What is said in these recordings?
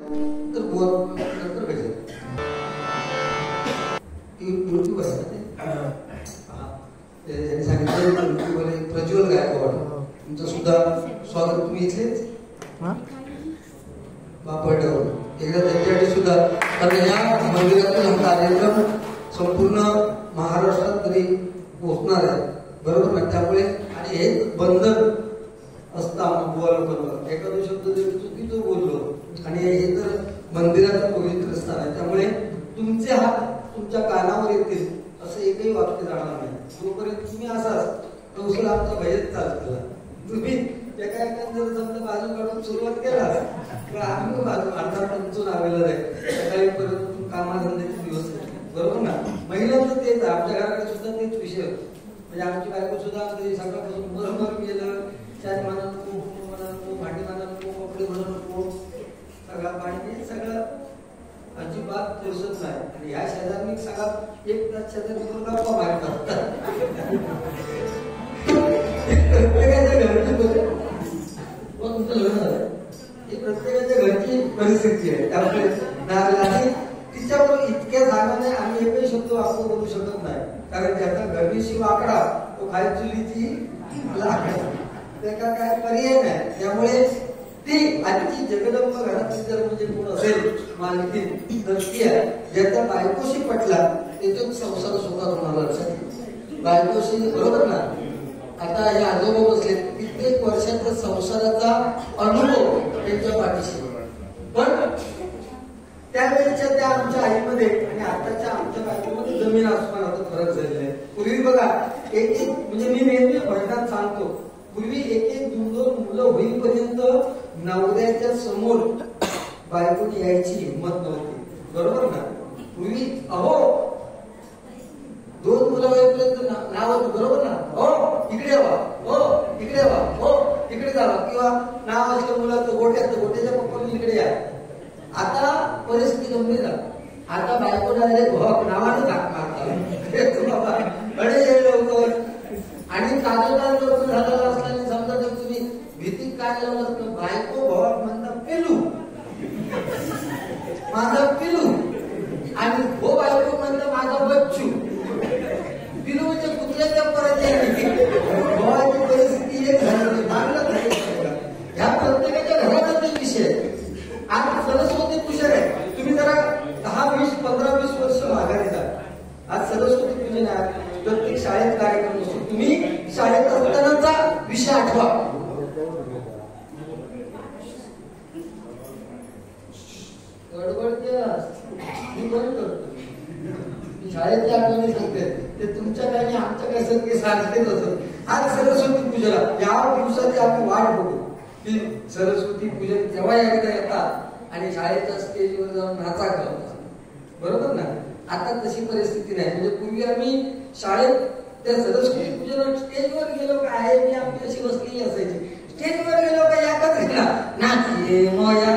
तर नंतर भेटेल युट्यूब आहे ना ते त्यांनी सांगितलं प्रज्वल गायकवाड तुमचं सुद्धा स्वागत. तुम्ही इथलेच बापटवर एकदा त्यांच्यासाठी सुद्धा, कारण या मंदिरातून हा कार्यक्रम संपूर्ण महाराष्ट्रात तरी पोहोचणार आहे, बरोबर ना. त्यामुळे आणि हे बंधन असतं बुवा लोकांवर, एखादं शब्द जरी चुकीचं बोललो आणि हे तर मंदिराचं पवित्र स्थान आहे, त्यामुळे तुमचे हात तुमच्या कानावर येतील असं एकही वाक्य जाणार नाही. जोपर्यंत तुम्ही असाच तर आमचा भयच चालला. तुम्ही एका एखाद्या जर समजा बाजू काढून सुरुवात केला तर आम्ही बाजू अर्धा तुमचं नावेलं आहे सकाळी परत कामाधंद्याचे दिवस, बरोबर ना. महिलांचं तेच, आमच्या घराकडे सुद्धा तेच विषय होतो. म्हणजे आमची बायको सुद्धा कधी सकाळपासून बरोबर गेलं त्यात म्हणा नको, म्हणा नको, भांडी म्हणा नको, कपडे म्हणा नको, सगळं पाणी सगळं अजिबात पोचत नाही. आणि ह्या शेजारी सगळा एक तास शेजारी गप्पा मारतात. प्रत्येकाच्या घरची तुमचं लग्न झालं ही प्रत्येकाच्या घरची परिस्थिती आहे. त्यामुळे तिच्यावर इतक्या जागाने आम्ही एकही शब्द वापर करू शकत नाही, कारण त्याचा घरनीशी वाकडा तो खाय चुलीची त्याचा काय पर्याय नाही. त्यामुळे ती आजची जगदंब घरातली जर म्हणजे कोण असेल मालकी तर ती आहे ज्याचा बायकोशी पटला त्याच्यात संसार सुखात होणार लक्षात. बायकोशी बरोबर ना. आता हे आजोबा बसले कित्येक वर्षाचा संसाराचा अनुभव त्यांच्या पाठीशी, पण त्यावेळेच्या त्या आमच्या आईमध्ये आणि आताच्या आमच्या बायकोमध्ये जमीन आसमानाचा फरक झालेला आहे. पूर्वी बघा एक म्हणजे मी नेहमी भजनात सांगतो, पूर्वी एक दोन मुलं होईपर्यंत नवऱ्याच्या समोर बायकोनी यायची हिंमत नव्हती, बरोबर ना. पूर्वी अहो 2 मुलं होईपर्यंत नाव होतं, बरोबर ना. हो इकडे वा, हो इकडे वा, हो तिकडे जावा, किंवा नाव असलं मुलाचं गोट्याच्या पप्पांनी इकडे या. आता परिस्थिती गंभीर झाली. आता बायको नावानं हाक मारतात अडे लवकर. आणि ताजोबार लग्न झालेलं असल्याने समजा जर तुम्ही भीतीत काय लावलं बायको भवाक म्हणता पिलू, माझा पिलू, आणि हो बायको म्हणता माझा बच्चू. पिलू म्हणजे कुत्र्याच्या परायची भवाची परिस्थिती एक झाली ह्या प्रत्येकाच्या घराचा विषय. आज सरस्वती पूजन आहे, तुम्ही जरा 10, 20, 15, 20 वर्ष माघारी जा. आज सरस्वती पूजन आहे, प्रत्येक शाळेत कार्यक्रम असतो. तुम्ही शाळेत असतानाचा विषय आठवा. गडबडते मी बंद करतो. मी शाळेची आठवणी सांगते ते तुमच्या काही आमच्या काही सगळे सारखेच असत. आज सरस्वती पूजेला या दिवसाची आम्ही वाट बघू की सरस्वती पूजन तेव्हा एकदा येतात आणि शाळेच्या स्टेजवर जाऊन नाचा करतात, बरोबर ना. आता तशी परिस्थिती नाही. म्हणजे पूर्वी आम्ही शाळेत त्या सरस्वती पूजन स्टेजवर गेलो का आहे मी आमची अशी बसलेली असायची. स्टेजवर गेलो का याकच घेतला नाचे मोया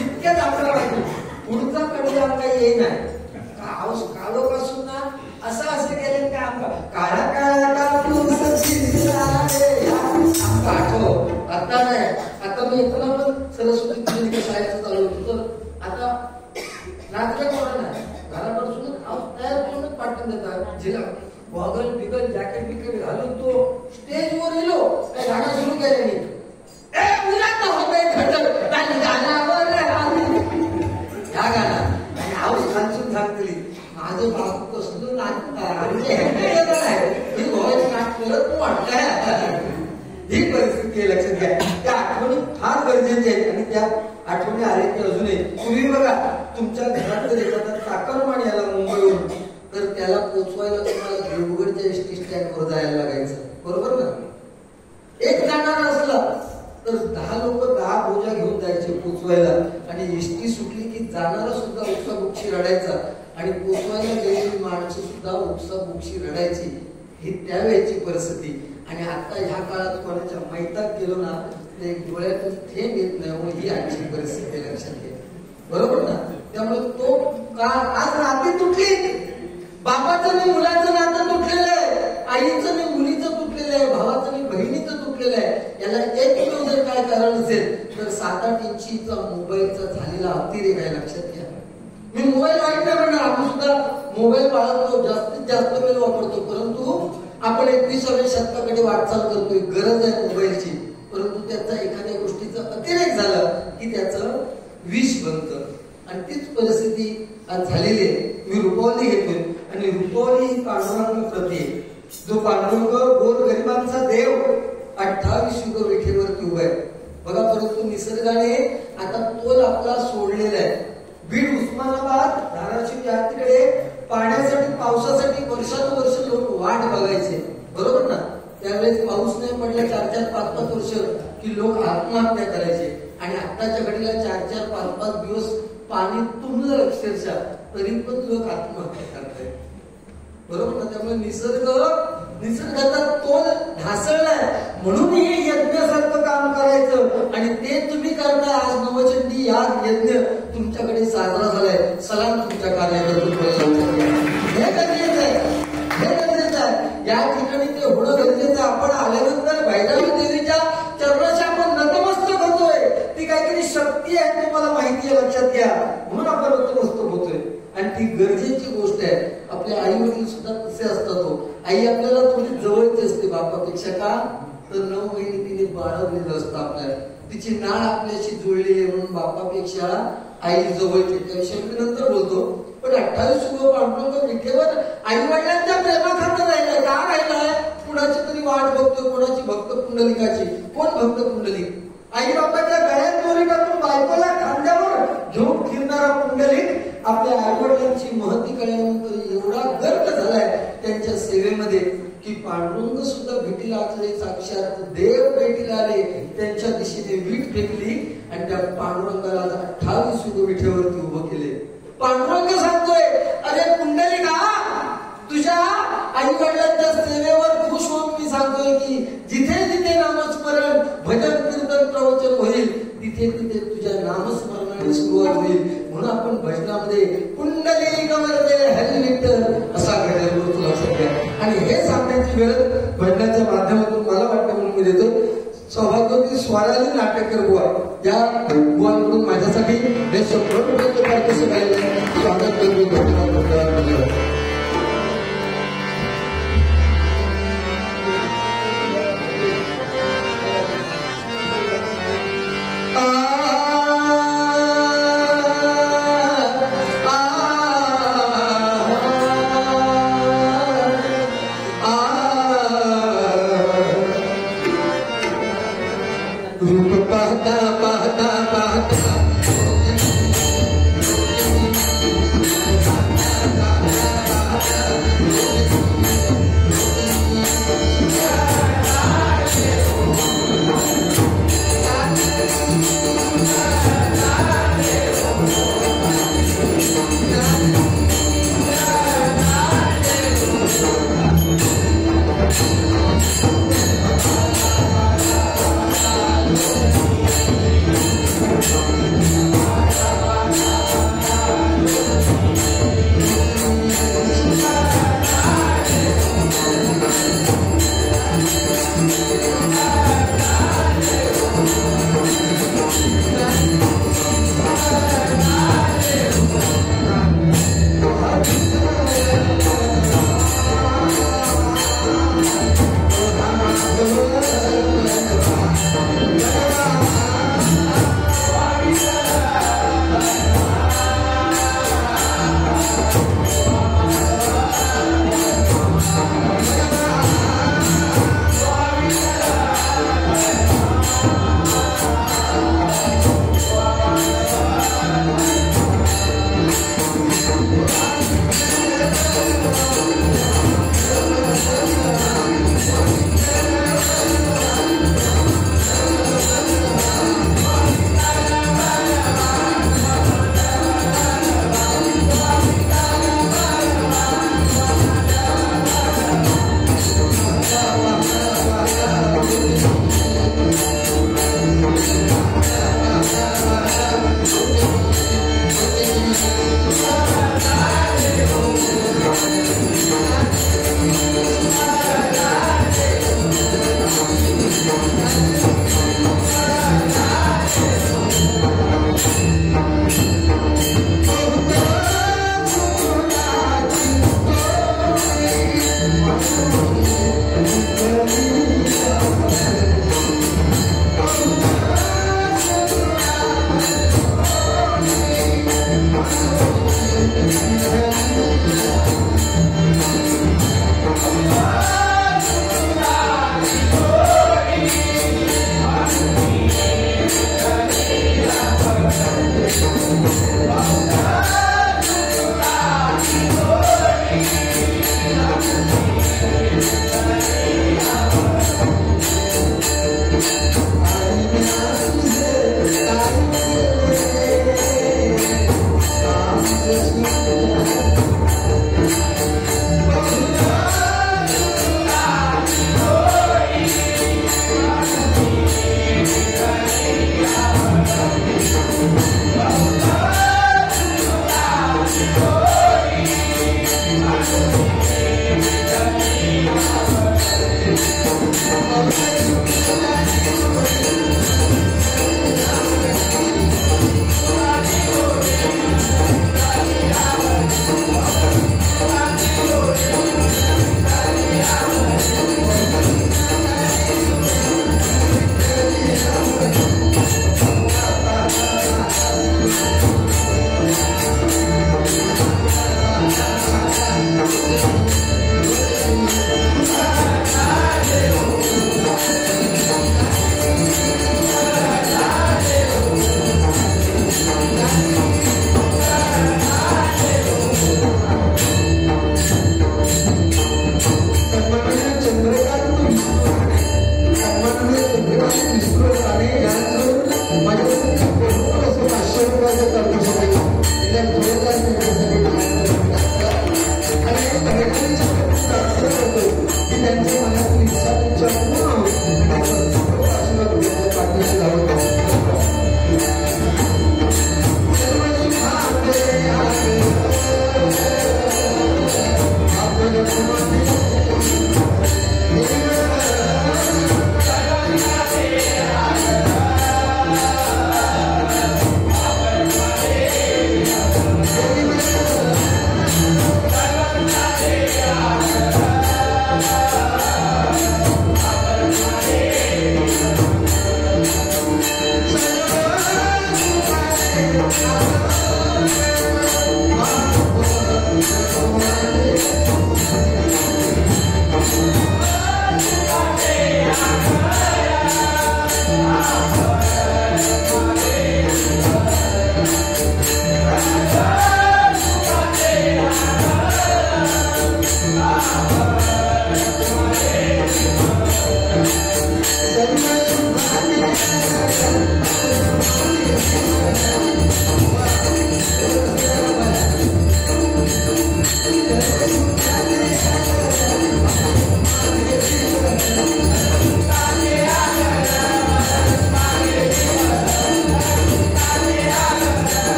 इतक्याच आपल्याला माहिती, पुढचा कडे आमचा ये नाही. कालोपासून ना असं केलं का आमचा काळा काळा आठव. आता नाही, आता मी इथं पण सरस्वती पूजन शाळेचं चालू होतं. तर आता नाचल्या कोणा नाही, घरापासून तयार करून पाठवून देतात. जिला गॉगल बिगल जॅकेट बिकेट घालून तो स्टेजवर गेलो काय गाणं सुरू केल्याने ह्या गाणं आणि हाऊस खालसून सांगतली माझं बापू कसलं नाच करत वाटतंय. ही परिस्थिती लक्षात घ्या. त्या आठवणी फार गरजेच्या आहेत आणि त्या आठवणी आल्या की अजूनही. पूर्वी बघा तुमच्या घरात जर एखादा चाकरमानी आला मुंबईवरून तर त्याला पोचवायला तुम्हाला देवगडच्या एसटी स्टँडवर जायला लागायचं, बरोबर ना. एक जाणार असलं तर 10 लोक 10 बोजा घेऊन जायचे पोचवायला. आणि एसटी सुटली की जाणारा सुद्धा उपसाबुक्षी रडायचा आणि पोचवायला गेलेली माणसं सुद्धा उपसाबुक्षी रडायची. ही त्यावेळेची परिस्थिती. आणि आता ह्या काळात कोणाच्या मैतात गेलो ना ते डोळ्यातून थेंब येत नाही. ही आजची परिस्थिती लक्षात घ्या, बरोबर ना. त्यामुळे तो काळ आज नाती तुटली. बापाचं मी मुलाचं नातं तुटलेलं आहे, आईचं मी मुलीचं तुटलेलं आहे, भावाचं मी बहिणीचं तुटलेलं आहे. याला एक कारण असेल तर 7-8 इंचीचा मोबाईलचा झालेला अतिरेक आहे, लक्षात घ्या. मी मोबाईल वाईट नाही म्हणणार, आम्ही सुद्धा मोबाईल बाळगतो, जास्तीत जास्त वेळ वापरतो, परंतु आपण 21व्या शतकाकडे वाटचाल करतोय. गरज आहे मोबाईलची, परंतु त्याचा एखाद्या गोष्टीचा अतिरेक झाला की त्याचं विष बनतं. आणि तीच परिस्थिती आज झालेली आहे. मी रुपवली घेतोय आणि रुपवली ही पांडुरंग प्रती आहे. जो पांडुरंग गोरगरिबांचा देव 28 युग विठेवरती उभा आहे बघा. परंतु निसर्गाने आता तोल आपला सोडलेला आहे. बीड, उस्मानाबाद, धाराशिव या तिकडे पाण्यासाठी, पावसासाठी वर्षानुवर्ष लोक वाट बघायचे, बरोबर ना. त्यावेळेस पाऊस नाही पडला 4-4, 5-5 वर्ष की लोक आत्महत्या करायचे. आणि आत्ताच्या घडीला 4-4, 5-5 दिवस पाणी तुंबलं अक्षरशः, तरी पण लोक आत्महत्या करतायत, बरोबर ना. त्यामुळे निसर्गाचा तोल ढासळलाय. म्हणून हे यज्ञासारखं काम करायचं आणि ते तुम्ही करता. आज नवचंडी याग यज्ञ तुमच्याकडे साजरा झालाय. सलाम तुमच्या कार्याकर्त्यांना. हे गरजेचं आहे, हे गरजेचं आहे. या ठिकाणी ते होणं गरजेचं. आपण आल्यानंतर भैरवी देवीच्या चरणाशी आपण नतमस्तक होतोय. ती काहीतरी शक्ती आहे, तुम्हाला माहिती आहे, लक्षात घ्या. म्हणून आपण नतमस्तक होतोय आणि ती गरजेची गोष्ट आहे. आपल्या आई वडील सुद्धा तसे असतात. आई आपल्याला थोडी जवळची असते बापापेक्षा. का तर 9 महिने तिने बाळगलेलं असतं आपल्याला. तिची नाळ आपल्याशी जुळलेली आहे म्हणून बापापेक्षा आई जवळची. त्याविषयी मी नंतर बोलतो. पण 28 युग पांडुरंग विठेवर आई वडिलांच्या प्रेमाखातर राहिलाय. का राहिलाय? कुणाची तरी वाट बघतोय, कोणाची भक्त पुंडलिकाची. कोण भक्त पुंडलिक? आई बापाच्या गळ्यात दोरी टाकून बायकोला खांद्यावर घेऊन फिरणारा पुंडलिक आपल्या आई वडिलांची महती कळल्यानंतर एवढा गर्व झालाय त्यांच्या सेवेमध्ये की पांडुरंग सुद्धा भेटीला आले. साक्षात देव भेटीला आले, त्यांच्या दिशेने वीट फेकली आणि त्या पांडुरंगाला 28 युग विठेवरती उभं केले. पांडुरंग सांगतोय, अरे पुंडलिका, तुझ्या आई वडिलांच्या सेवेवर खुश होऊन मी सांगतोय की जिथे जिथे नामस्मरण, भजन, कीर्तन, प्रवचन होईल तिथे तिथे तुझ्या नामस्मरणाने सुरुवात होईल. म्हणून आपण भजनामध्ये पुंडलिक वरदे हरी विठ्ठल असा गजर बोलतो, लक्षात घ्या. आणि हे सांगण्याची गरज भजनाच्या माध्यमातून मला वाटतं म्हणून मी देतो. सौभाग्यवती स्वराली नाटेकर बुवा, या बुवांकडून माझ्यासाठी हे स्वागत करतो. रूप पाहता